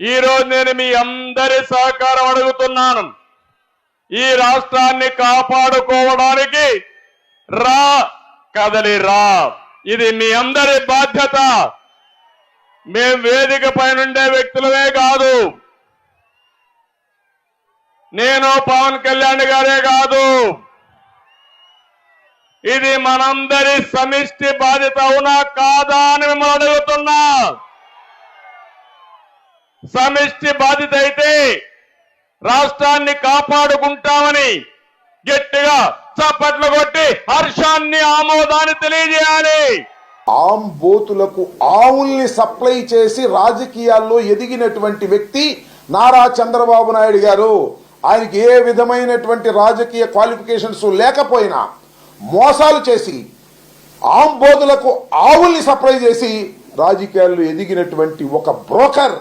ఈరోజు నేను మీ అందరి సహకారం అడుగుతున్నాను. ఈ రాష్ట్రాన్ని కాపాడుకోవడానికి రా కదలి రా, ఇది మీ అందరి బాధ్యత. మేం వేదిక పైనుండే వ్యక్తులమే కాదు, నేను పవన్ కళ్యాణ్ గారే కాదు, ఇది మనందరి సమిష్టి బాధ్యత. అవునా కాదా అని మిమ్మల్ని అడుగుతున్నా. సమిష్టి బాధ్యత అయితే రాష్ట్రాన్ని కాపాడుకుంటామని గట్టిగా చప్పట్లు కొట్టి హర్షాన్ని ఆమోదాన్ని తెలియజేయాలి. ఆంబోతులకు ఆవుల్ని సప్లై చేసి రాజకీయాల్లో ఎదిగినటువంటి వ్యక్తి నారా చంద్రబాబు నాయుడు గారు. ఆయనకి ఏ విధమైనటువంటి రాజకీయ క్వాలిఫికేషన్స్ లేకపోయినా మోసాలు చేసి ఆంబోతులకు ఆవుల్ని సప్లై చేసి రాజకీయాల్లో ఎదిగినటువంటి ఒక బ్రోకర్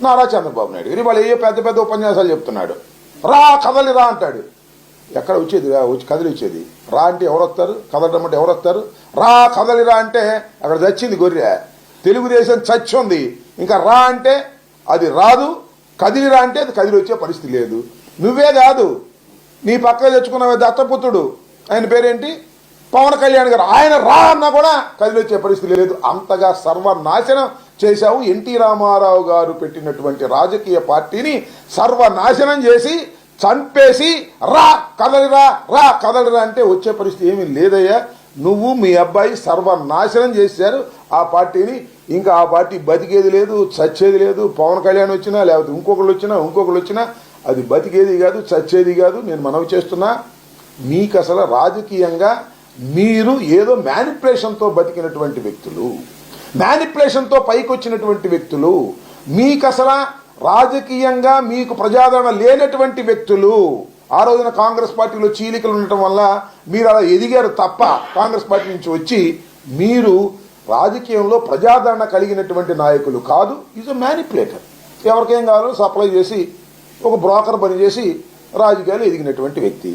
నారా చంద్రబాబు నాయుడు గారు. వాళ్ళు ఏ పెద్ద పెద్ద ఉపన్యాసాలు చెప్తున్నాడు. రా కదలి రా అంటాడు. ఎక్కడ వచ్చేది రా, వచ్చి కదిలి వచ్చేది. రా అంటే ఎవరు వస్తారు, కదలడం అంటే ఎవరు వస్తారు? రా కదలిరా అంటే అక్కడ చచ్చింది గొర్రె, తెలుగుదేశం చచ్చి ఉంది. ఇంకా రా అంటే అది రాదు, కదిలిరా అంటే అది కదిలి వచ్చే పరిస్థితి లేదు. నువ్వే కాదు, నీ పక్కన తెచ్చుకున్న దత్తపుత్రుడు, ఆయన పేరేంటి, పవన్ కళ్యాణ్ గారు, ఆయన రా అన్నా కూడా కదిలి వచ్చే పరిస్థితి లేదు. అంతగా సర్వనాశనం చేశావు. ఎన్టీ రామారావు గారు పెట్టినటువంటి రాజకీయ పార్టీని సర్వనాశనం చేసి చంపేసి రా కదలిరా రా కదలిరా అంటే వచ్చే పరిస్థితి ఏమీ లేదయ్యా. నువ్వు మీ అబ్బాయి సర్వనాశనం చేశారు ఆ పార్టీని. ఇంకా ఆ పార్టీ బతికేది లేదు, చచ్చేది లేదు. పవన్ కళ్యాణ్ వచ్చినా లేకపోతే ఇంకొకళ్ళు వచ్చినా అది బతికేది కాదు, చచ్చేది కాదు. నేను మనవి చేస్తున్నా, మీకు అసలు రాజకీయంగా మీరు ఏదో మ్యానిపులేషన్తో బతికినటువంటి వ్యక్తులు, మ్యానిపులేషన్తో పైకి వచ్చినటువంటి వ్యక్తులు, మీకు అసలు రాజకీయంగా మీకు ప్రజాదరణ లేనటువంటి వ్యక్తులు. ఆ రోజున కాంగ్రెస్ పార్టీలో చీలికలు ఉండటం వల్ల మీరు అలా ఎదిగారు తప్ప, కాంగ్రెస్ పార్టీ నుంచి వచ్చి మీరు రాజకీయంలో ప్రజాదరణ కలిగినటువంటి నాయకులు కాదు. Is a manipulator. ఎవరికేం కావాలో సప్లై చేసి ఒక బ్రోకర్ పని చేసి రాజకీయాలు ఎదిగినటువంటి వ్యక్తి.